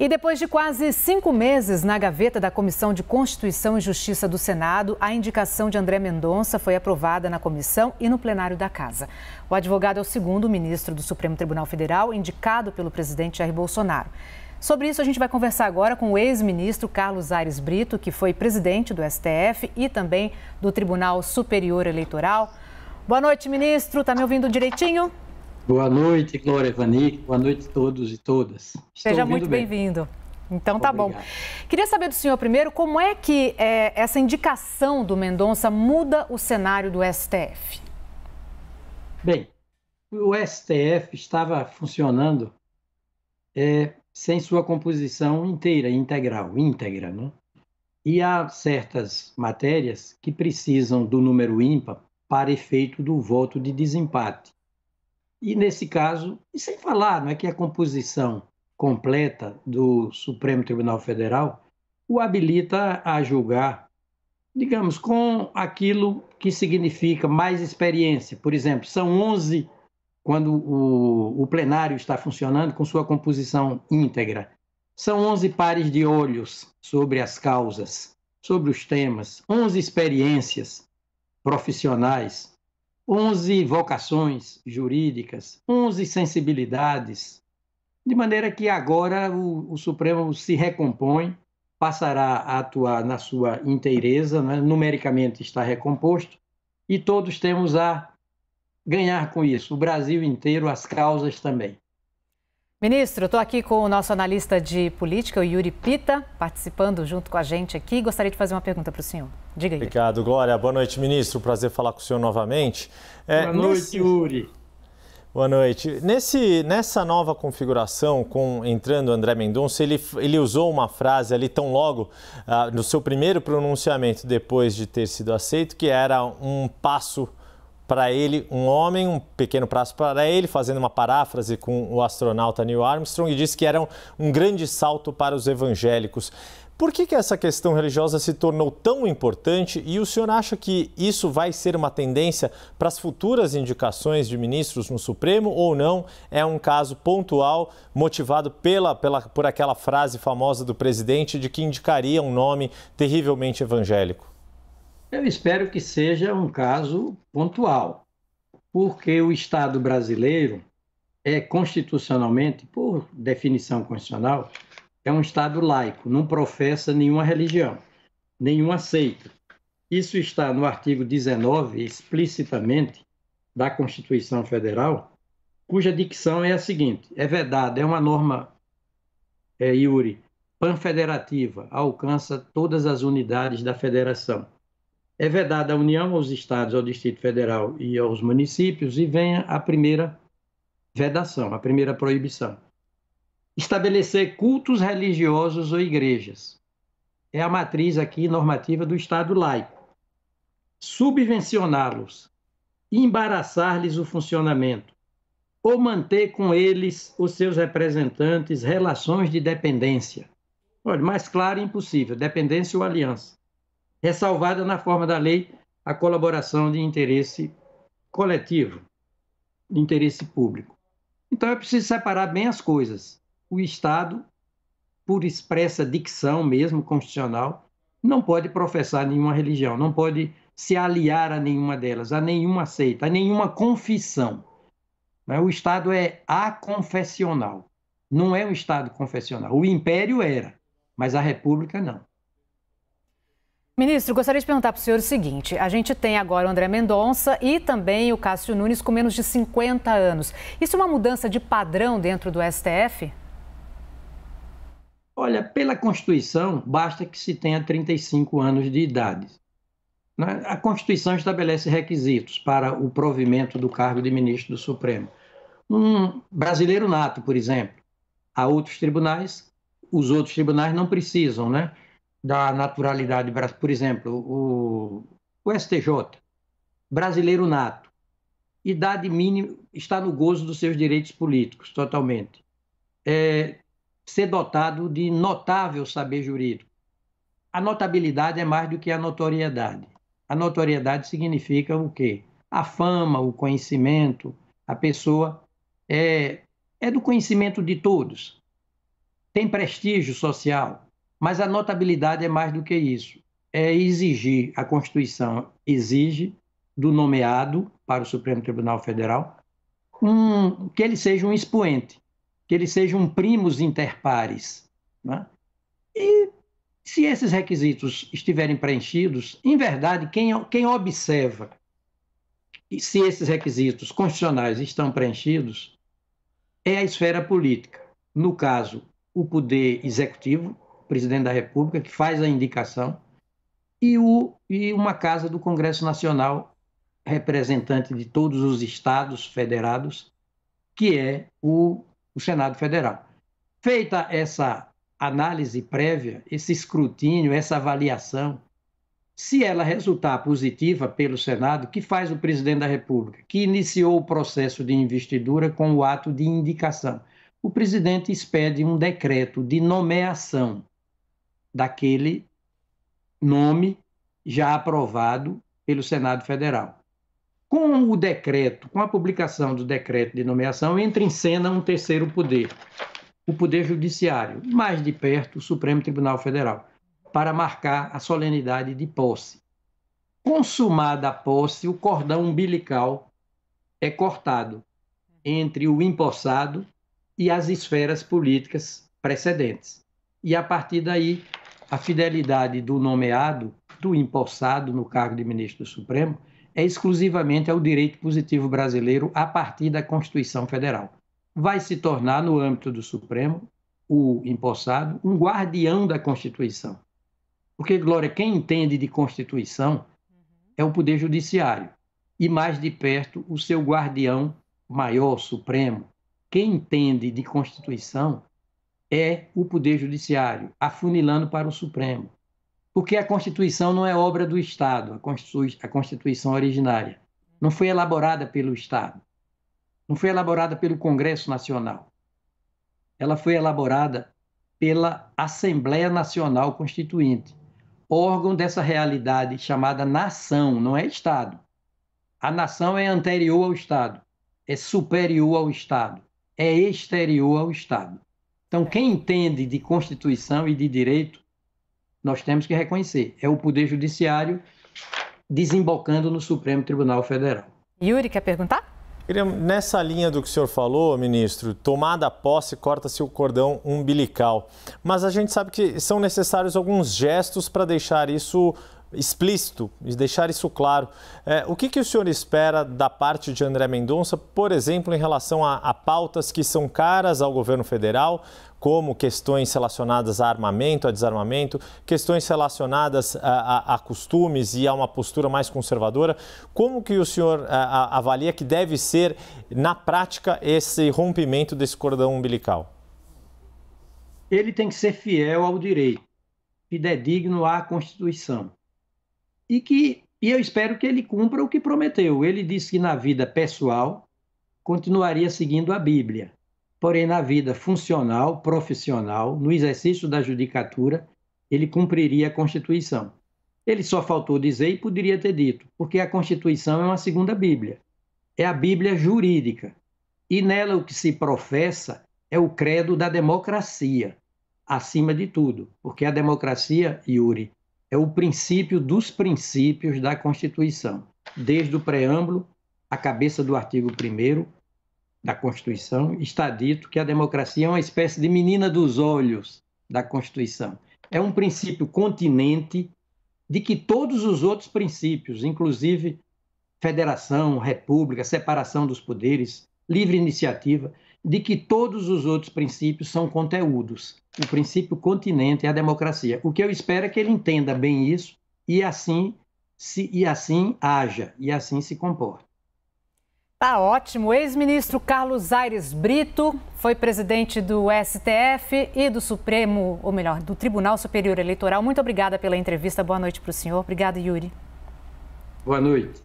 E depois de quase 5 meses na gaveta da Comissão de Constituição e Justiça do Senado, a indicação de André Mendonça foi aprovada na comissão e no plenário da Casa. O advogado é o segundo ministro do Supremo Tribunal Federal, indicado pelo presidente Jair Bolsonaro. Sobre isso, a gente vai conversar agora com o ex-ministro Carlos Aires Brito, que foi presidente do STF e também do Tribunal Superior Eleitoral. Boa noite, ministro. Está me ouvindo direitinho? Boa noite, Glória Evanique. Boa noite a todos e todas. Seja muito bem-vindo. Então tá bom. Queria saber do senhor primeiro como é que essa indicação do Mendonça muda o cenário do STF. Bem, o STF estava funcionando sem sua composição íntegra, né? E há certas matérias que precisam do número ímpar para efeito do voto de desempate. E nesse caso, e sem falar, não é que a composição completa do Supremo Tribunal Federal o habilita a julgar, digamos, com aquilo que significa mais experiência. Por exemplo, são 11 quando o plenário está funcionando com sua composição íntegra. São 11 pares de olhos sobre as causas, sobre os temas, 11 experiências profissionais, 11 vocações jurídicas, 11 sensibilidades, de maneira que agora o Supremo se recompõe, passará a atuar na sua inteireza, né? Numericamente está recomposto, e todos temos a ganhar com isso, o Brasil inteiro, as causas também. Ministro, eu estou aqui com o nosso analista de política, o Yuri Pita, participando junto com a gente aqui. Gostaria de fazer uma pergunta para o senhor. Diga aí. Obrigado, Glória. Boa noite, ministro. Prazer falar com o senhor novamente. Boa noite, Yuri. Boa noite. Nessa nova configuração, entrando André Mendonça, ele usou uma frase ali tão logo no seu primeiro pronunciamento, depois de ter sido aceito, que era um passo para ele, um homem, um pequeno passo para ele, fazendo uma paráfrase com o astronauta Neil Armstrong, e disse que era um grande salto para os evangélicos. Por que essa questão religiosa se tornou tão importante e o senhor acha que isso vai ser uma tendência para as futuras indicações de ministros no Supremo ou não? É um caso pontual motivado por aquela frase famosa do presidente de que indicaria um nome terrivelmente evangélico? Eu espero que seja um caso pontual, porque o Estado brasileiro é constitucionalmente, por definição constitucional, é um Estado laico, não professa nenhuma religião, nenhuma seita. Isso está no artigo 19, explicitamente, da Constituição Federal, cuja dicção é a seguinte: é vedada, é uma norma, Yuri, panfederativa, alcança todas as unidades da federação. É vedada a União, aos estados, ao Distrito Federal e aos municípios, e vem a primeira vedação, a primeira proibição. Estabelecer cultos religiosos ou igrejas. É a matriz aqui normativa do Estado laico. Subvencioná-los, embaraçar-lhes o funcionamento, ou manter com eles, os seus representantes, relações de dependência. Olha, mais claro e impossível, dependência ou aliança. Ressalvada na forma da lei a colaboração de interesse coletivo, de interesse público. Então é preciso separar bem as coisas. O Estado, por expressa dicção mesmo constitucional, não pode professar nenhuma religião, não pode se aliar a nenhuma delas, a nenhuma seita, a nenhuma confissão. O Estado é aconfessional, não é um Estado confessional. O Império era, mas a República não. Ministro, gostaria de perguntar para o senhor o seguinte: a gente tem agora o André Mendonça e também o Cássio Nunes com menos de 50 anos. Isso é uma mudança de padrão dentro do STF? Olha, pela Constituição, basta que se tenha 35 anos de idade. A Constituição estabelece requisitos para o provimento do cargo de ministro do Supremo. Um brasileiro nato, por exemplo. Há outros tribunais, os outros tribunais não precisam, né, da naturalidade brasileira. Por exemplo, o STJ, brasileiro nato, idade mínima, está no gozo dos seus direitos políticos, totalmente. Ser dotado de notável saber jurídico. A notabilidade é mais do que a notoriedade. A notoriedade significa o quê? A fama, o conhecimento, a pessoa é do conhecimento de todos. tem prestígio social, mas a notabilidade é mais do que isso. É exigir, a Constituição exige do nomeado para o Supremo Tribunal Federal que ele seja um expoente, que ele seja um primus inter pares, né? E se esses requisitos estiverem preenchidos, em verdade, quem observa se esses requisitos constitucionais estão preenchidos é a esfera política. No caso, o Poder Executivo, o Presidente da República, que faz a indicação, e uma casa do Congresso Nacional, representante de todos os estados federados, que é o Senado Federal. Feita essa análise prévia, esse escrutínio, essa avaliação, se ela resultar positiva pelo Senado, que faz o Presidente da República, que iniciou o processo de investidura com o ato de indicação. O presidente expede um decreto de nomeação daquele nome já aprovado pelo Senado Federal. Com o decreto, com a publicação do decreto de nomeação, entra em cena um terceiro poder, o Poder Judiciário, mais de perto, o Supremo Tribunal Federal, para marcar a solenidade de posse. Consumada a posse, o cordão umbilical é cortado entre o empossado e as esferas políticas precedentes. E, a partir daí, a fidelidade do nomeado, do empossado no cargo de ministro do Supremo, é exclusivamente ao direito positivo brasileiro a partir da Constituição Federal. Vai se tornar, no âmbito do Supremo, o empossado, um guardião da Constituição. Porque, Glória, quem entende de Constituição é o Poder Judiciário. E, mais de perto, o seu guardião maior, supremo. Quem entende de Constituição é o Poder Judiciário, afunilando para o Supremo. Porque a Constituição não é obra do Estado, a Constituição originária. Não foi elaborada pelo Estado. Não foi elaborada pelo Congresso Nacional. Ela foi elaborada pela Assembleia Nacional Constituinte, órgão dessa realidade chamada nação, não é Estado. A nação é anterior ao Estado, é superior ao Estado, é exterior ao Estado. Então, quem entende de Constituição e de direito, nós temos que reconhecer, é o Poder Judiciário desembocando no Supremo Tribunal Federal. Yuri, quer perguntar? Nessa linha do que o senhor falou, ministro, tomada a posse, corta-se o cordão umbilical. Mas a gente sabe que são necessários alguns gestos para deixar isso explícito e deixar isso claro. O que o senhor espera da parte de André Mendonça, por exemplo, em relação a pautas que são caras ao governo federal, como questões relacionadas a armamento, a desarmamento, questões relacionadas a costumes e a uma postura mais conservadora? Como que o senhor avalia que deve ser, na prática, esse rompimento desse cordão umbilical? Ele tem que ser fiel ao direito, fidedigno à Constituição. E eu espero que ele cumpra o que prometeu. Ele disse que na vida pessoal continuaria seguindo a Bíblia. Porém, na vida funcional, profissional, no exercício da judicatura, ele cumpriria a Constituição. Ele só faltou dizer e poderia ter dito, porque a Constituição é uma segunda Bíblia. É a Bíblia jurídica. E nela o que se professa é o credo da democracia, acima de tudo. Porque a democracia, Yuri, é o princípio dos princípios da Constituição. Desde o preâmbulo, a cabeça do artigo 1º da Constituição, está dito que a democracia é uma espécie de menina dos olhos da Constituição. É um princípio continente de que todos os outros princípios, inclusive federação, república, separação dos poderes, livre iniciativa, de que todos os outros princípios são conteúdos. O princípio continente é a democracia. O que eu espero é que ele entenda bem isso e assim haja, e assim se comporte. Tá ótimo. O ex-ministro Carlos Aires Brito foi presidente do STF e do Supremo, ou melhor, do Tribunal Superior Eleitoral. Muito obrigada pela entrevista. Boa noite para o senhor. Obrigada, Yuri. Boa noite.